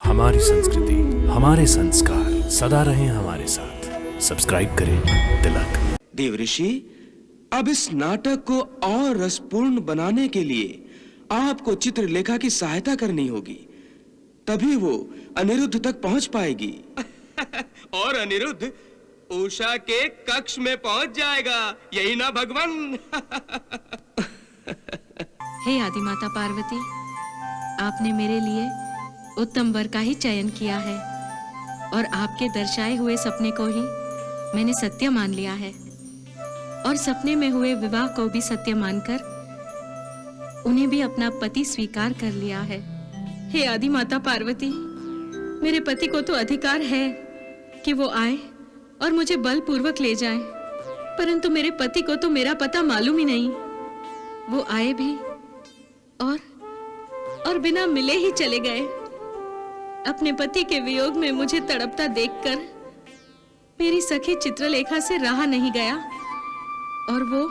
हमारी संस्कृति, हमारे संस्कार सदा रहें हमारे साथ। सब्सक्राइब करें तिलक। देवऋषि, अब इस नाटक को और रसपूर्ण बनाने के लिए आपको चित्रलेखा की सहायता करनी होगी, तभी वो अनिरुद्ध तक पहुंच पाएगी। और अनिरुद्ध उषा के कक्ष में पहुंच जाएगा, यही ना भगवान? हे आदिमाता पार्वती, आपने मेरे लिए उत्तम वर का ही चयन किया है और आपके दर्शाए हुए सपने को ही मैंने सत्य मान लिया है और सपने में हुए विवाह को भी सत्य मानकर उन्हें भी अपना पति स्वीकार कर लिया है। हे आदिमाता पार्वती, मेरे पति को तो अधिकार है कि वो आए और मुझे बलपूर्वक ले जाए, परंतु मेरे पति को तो मेरा पता मालूम ही नहीं। वो आए भी और बिना मिले ही चले गए। अपने पति के वियोग में मुझे तड़पता देखकर मेरी सखी चित्रलेखा से रहा नहीं गया और वो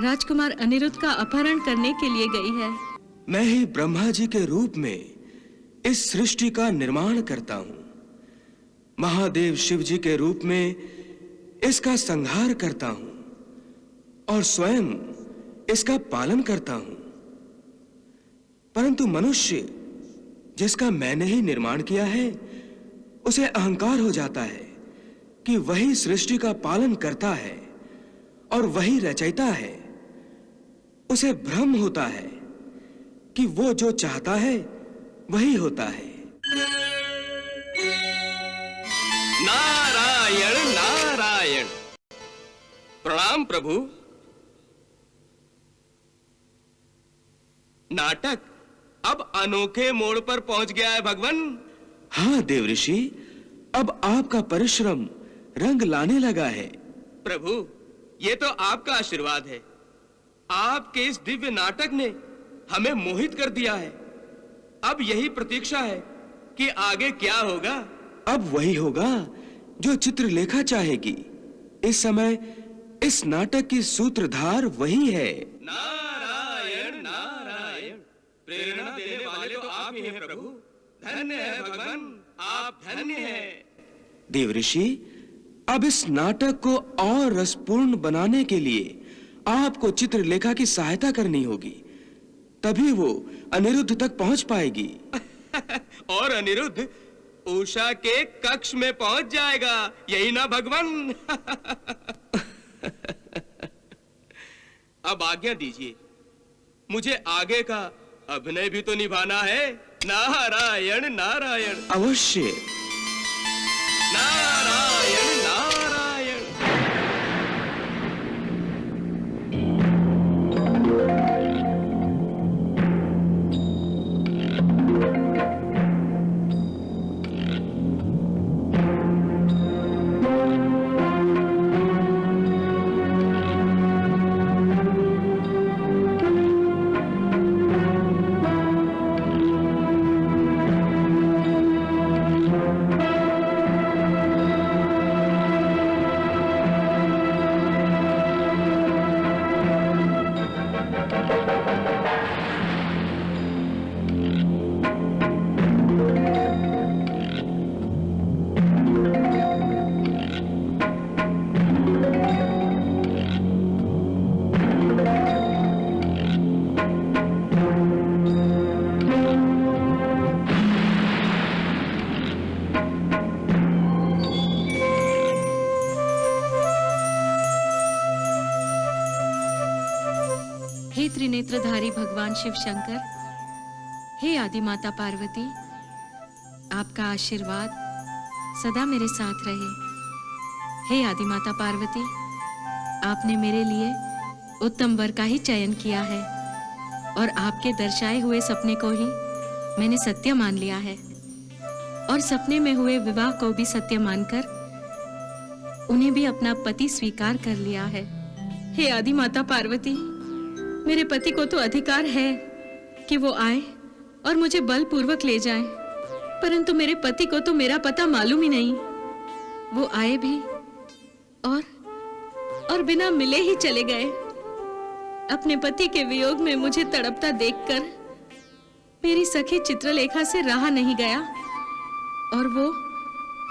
राजकुमार अनिरुद्ध का अपहरण करने के लिए गई है। मैं ही ब्रह्मा जी के रूप में इस सृष्टि का निर्माण करता हूं, महादेव शिव जी के रूप में इसका संहार करता हूं और स्वयं इसका पालन करता हूं। परंतु मनुष्य जिसका मैंने ही निर्माण किया है, उसे अहंकार हो जाता है कि वही सृष्टि का पालन करता है और वही रचयिता है। उसे भ्रम होता है कि वो जो चाहता है वही होता है। नारायण नारायण। प्रणाम प्रभु। नाटक अब अनोखे मोड़ पर पहुंच गया है भगवान। हाँ देवऋषि, अब आपका परिश्रम रंग लाने लगा है। प्रभु, ये तो आपका आशीर्वाद है। आपके इस दिव्य नाटक ने हमें मोहित कर दिया है। अब यही प्रतीक्षा है कि आगे क्या होगा। अब वही होगा जो चित्रलेखा चाहेगी। इस समय इस नाटक की सूत्रधार वही है। नारायण नारायण। प्रेरणा देने वाले तो आप ही हैं प्रभु। धन्य है भगवान, आप धन्य हैं। देवऋषि, अब इस नाटक को और रसपूर्ण बनाने के लिए आपको चित्रलेखा की सहायता करनी होगी, तभी वो अनिरुद्ध तक पहुंच पाएगी। और अनिरुद्ध उषा के कक्ष में पहुंच जाएगा, यही ना भगवान? अब आज्ञा दीजिए, मुझे आगे का अभिनय भी तो निभाना है। नारायण नारायण। अवश्य। नारायण नारायण। हे त्रिनेत्रधारी भगवान शिव शंकर, हे आदिमाता पार्वती, आपका आशीर्वाद सदा मेरे साथ रहे। हे आदिमाता पार्वती, आपने मेरे लिए उत्तम वर का ही चयन किया है और आपके दर्शाए हुए सपने को ही मैंने सत्य मान लिया है और सपने में हुए विवाह को भी सत्य मानकर उन्हें भी अपना पति स्वीकार कर लिया है। हे आदिमाता पार्वती, मेरे पति को तो अधिकार है कि वो आए और मुझे बलपूर्वक ले जाए, परंतु मेरे पति को तो मेरा पता मालूम ही नहीं। वो आए भी और बिना मिले ही चले गए। अपने पति के वियोग में मुझे तड़पता देखकर मेरी सखी चित्रलेखा से रहा नहीं गया और वो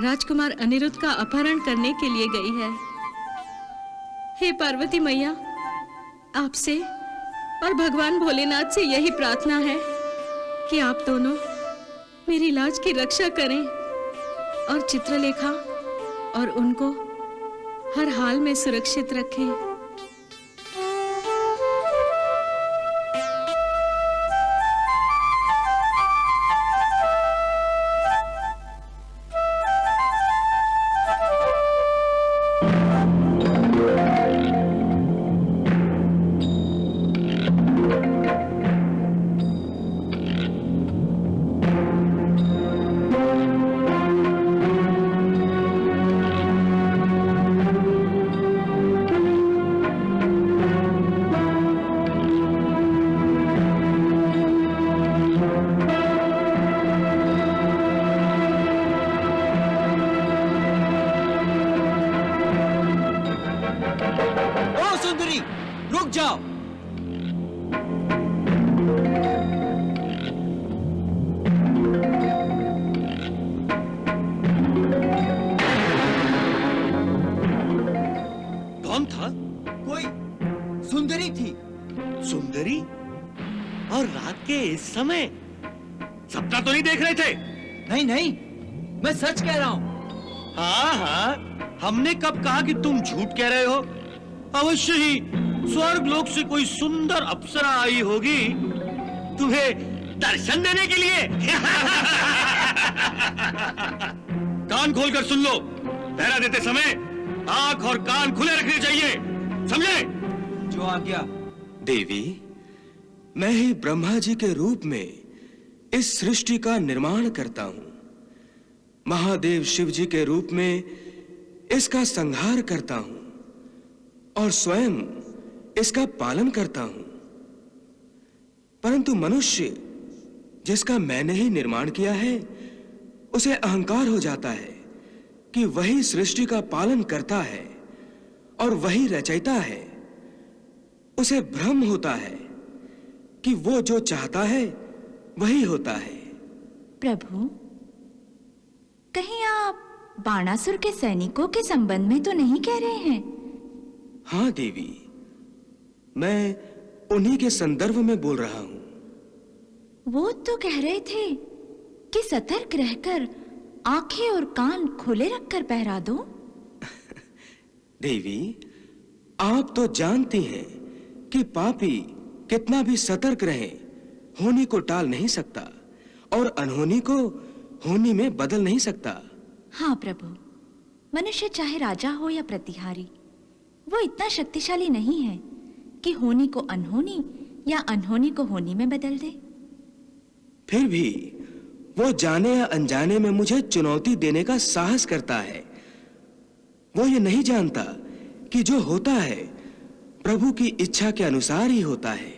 राजकुमार अनिरुद्ध का अपहरण करने के लिए गई है। हे पार्वती मैया, आपसे और भगवान भोलेनाथ से यही प्रार्थना है कि आप दोनों मेरी लाज की रक्षा करें और चित्रलेखा और उनको हर हाल में सुरक्षित रखें। रुक जाओ। कौन था? कोई सुंदरी थी। सुंदरी? और रात के इस समय? सपना तो नहीं देख रहे थे? नहीं नहीं, मैं सच कह रहा हूँ। हाँ हाँ, हमने कब कहा कि तुम झूठ कह रहे हो? अवश्य ही स्वर्ग लोक से कोई सुंदर अप्सरा आई होगी तुम्हें दर्शन देने के लिए। कान खोलकर सुन लो, पहरा देते समय आंख और कान खुले रखने चाहिए, समझे? जो आज्ञा। देवी, मैं ही ब्रह्मा जी के रूप में इस सृष्टि का निर्माण करता हूं। महादेव शिव जी के रूप में इसका संहार करता हूं और स्वयं इसका पालन करता हूं। परंतु मनुष्य जिसका मैंने ही निर्माण किया है, उसे अहंकार हो जाता है कि वही सृष्टि का पालन करता है और वही रचयिता है। उसे भ्रम होता है कि वो जो चाहता है वही होता है। प्रभु, कहीं आप बाणासुर के सैनिकों के संबंध में तो नहीं कह रहे हैं? हाँ देवी, मैं उन्हीं के संदर्भ में बोल रहा हूं। वो तो कह रहे थे कि सतर्क रहकर आंखें और कान खुले रखकर पहरा दो। देवी, आप तो जानती हैं कि पापी कितना भी सतर्क रहे, होनी को टाल नहीं सकता और अनहोनी को होनी में बदल नहीं सकता। हाँ प्रभु, मनुष्य चाहे राजा हो या प्रतिहारी, वो इतना शक्तिशाली नहीं है कि होनी को अनहोनी या अनहोनी को होनी में बदल दे। फिर भी वो जाने या अनजाने में मुझे चुनौती देने का साहस करता है। वो ये नहीं जानता कि जो होता है प्रभु की इच्छा के अनुसार ही होता है।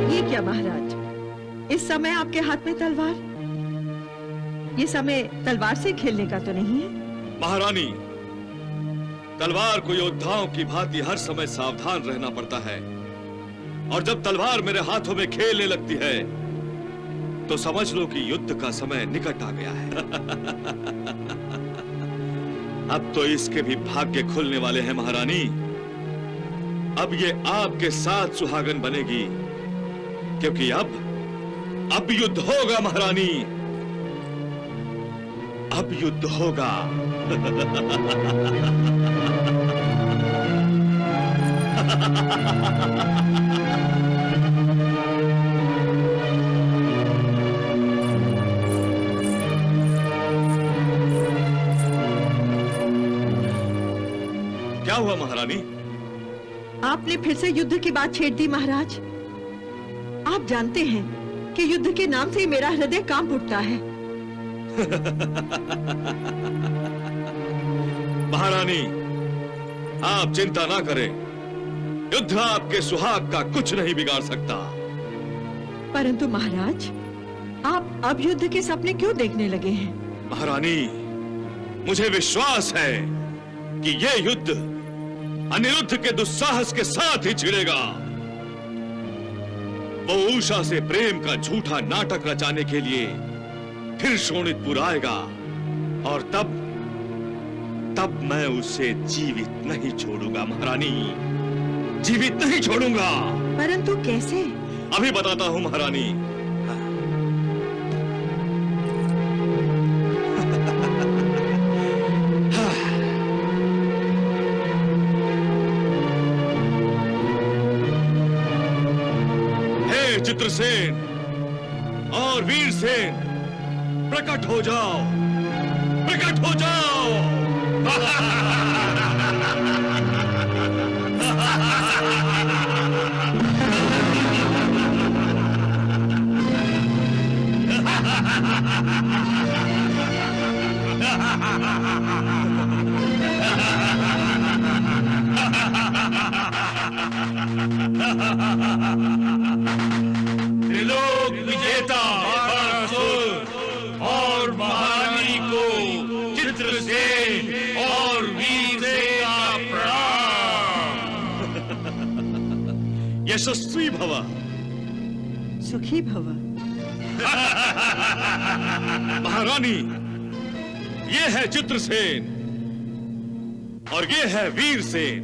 ये क्या महाराज, इस समय आपके हाथ में तलवार? ये समय तलवार से खेलने का तो नहीं है। महारानी, तलवार को योद्धाओं की भांति हर समय सावधान रहना पड़ता है, और जब तलवार मेरे हाथों में खेलने लगती है तो समझ लो कि युद्ध का समय निकट आ गया है। अब तो इसके भी भाग्य खुलने वाले हैं महारानी। अब ये आपके साथ सुहागन बनेगी, क्योंकि अब युद्ध होगा महारानी, अब युद्ध होगा। क्या हुआ महारानी? आपने फिर से युद्ध की बात छेड़ दी महाराज। आप जानते हैं कि युद्ध के नाम से ही मेरा हृदय कांप उठता है। महारानी, आप चिंता ना करें, युद्ध आपके सुहाग का कुछ नहीं बिगाड़ सकता। परंतु महाराज, आप अब युद्ध के सपने क्यों देखने लगे हैं? महारानी, मुझे विश्वास है कि यह युद्ध अनिरुद्ध के दुस्साहस के साथ ही छिड़ेगा। वो उषा से प्रेम का झूठा नाटक रचाने के लिए फिर शोणितपुर आएगा और तब मैं उसे जीवित नहीं छोड़ूंगा महारानी, जीवित नहीं छोड़ूंगा। परंतु कैसे? अभी बताता हूं महारानी। हे चित्रसेन और वीरसेन, प्रकट हो जाओ, प्रकट हो जाओ। त्रिलोक विजेता और महारानी को चित्रसेन और वीरसेन का प्रणाम। यशस्वी भव। सुखी भव। महारानी, ये है चित्रसेन और ये है वीरसेन।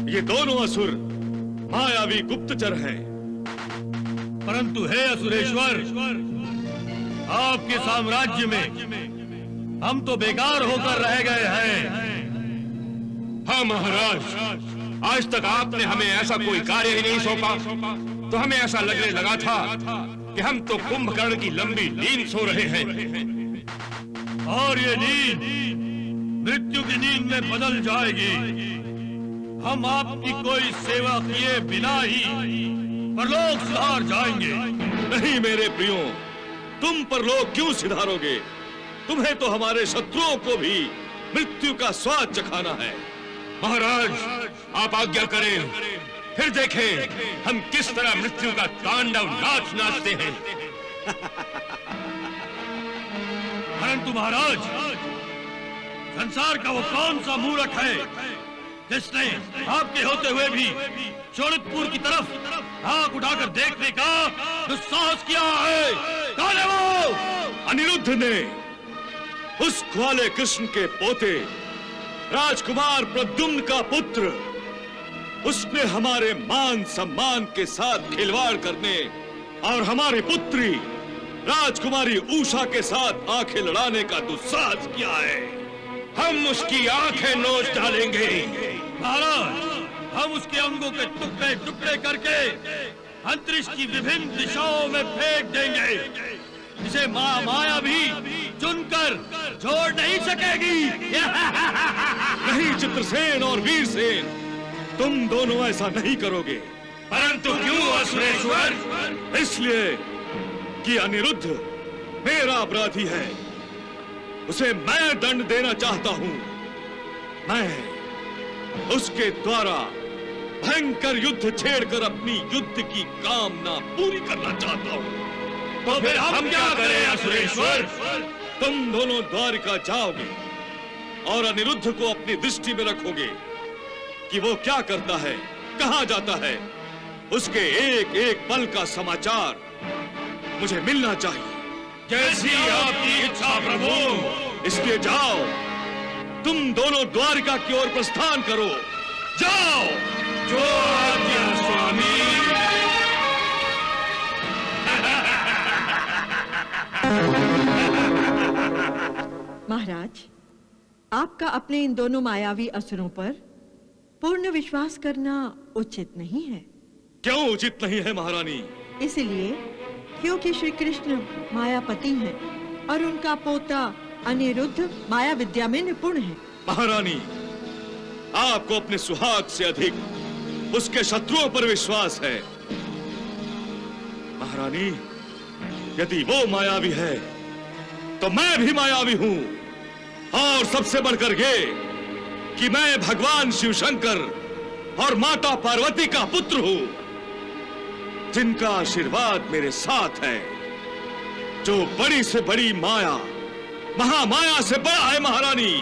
ये दोनों असुर मायावी गुप्तचर हैं। परंतु हे असुरेश्वर, आपके साम्राज्य में हम तो बेकार होकर रह गए हैं। हाँ महाराज, आज तक आपने हमें ऐसा कोई कार्य ही नहीं सौंपा, तो हमें ऐसा लगने लगा था कि हम तो कुंभकर्ण की लंबी नींद सो रहे हैं। और ये नींद मृत्यु की नींद में बदल जाएगी। हम आपकी कोई सेवा किए बिना ही परलोक सुधार जाएंगे। नहीं मेरे प्रियो, तुम परलोक क्यों सिधारोगे? तुम्हें तो हमारे शत्रुओं को भी मृत्यु का स्वाद चखाना है। महाराज, आप आज्ञा करें, फिर देखें हम किस तरह मृत्यु का तांडव नाच नाचते हैं। परंतु महाराज, संसार का वो कौन सा मूर्ख है जिसने आपके होते हुए भी शोणितपुर की तरफ आंख उठाकर देखने का दुस्साहस किया है? कौन है वो? अनिरुद्ध ने, उस ग्वाले कृष्ण के पोते राजकुमार प्रद्युम्न का पुत्र, उसने हमारे मान सम्मान के साथ खिलवाड़ करने और हमारी पुत्री राजकुमारी उषा के साथ आंखें लड़ाने का दुस्साहस किया है। हम उसकी आंखें नोच डालेंगे। महाराज, हम उसके अंगों के टुकड़े टुकड़े करके अंतरिक्ष की विभिन्न दिशाओं में फेंक देंगे। इसे माया भी चुनकर जोड़ नहीं सकेगी। नहीं चित्रसेन और वीरसेन, तुम दोनों ऐसा नहीं करोगे। परंतु क्यों असुरेश्वर? इसलिए कि अनिरुद्ध मेरा अपराधी है, उसे मैं दंड देना चाहता हूं। मैं उसके द्वारा भयंकर युद्ध छेड़कर अपनी युद्ध की कामना पूरी करना चाहता हूं। तो फिर हम क्या करें असुरेश्वर? तुम दोनों द्वारिका जाओगे और अनिरुद्ध को अपनी दृष्टि में रखोगे कि वो क्या करता है, कहां जाता है। उसके एक एक पल का समाचार मुझे मिलना चाहिए। जैसी आपकी इच्छा प्रभु। इसलिए जाओ, तुम दोनों द्वारिका की ओर प्रस्थान करो। जाओ। जो आज्ञा स्वामी। महाराज, आपका अपने इन दोनों मायावी असुरों पर पूर्ण विश्वास करना उचित नहीं है। क्यों उचित नहीं है महारानी? इसलिए क्योंकि श्री कृष्ण मायापति हैं और उनका पोता अनिरुद्ध माया विद्या में निपुण है। महारानी, आपको अपने सुहाग से अधिक उसके शत्रुओं पर विश्वास है। महारानी, यदि वो मायावी है तो मैं भी मायावी हूं, और सबसे बढ़कर ये कि मैं भगवान शिव शंकर और माता पार्वती का पुत्र हूं। जिनका आशीर्वाद मेरे साथ है, जो बड़ी से बड़ी माया, महामाया से बड़ा है महारानी।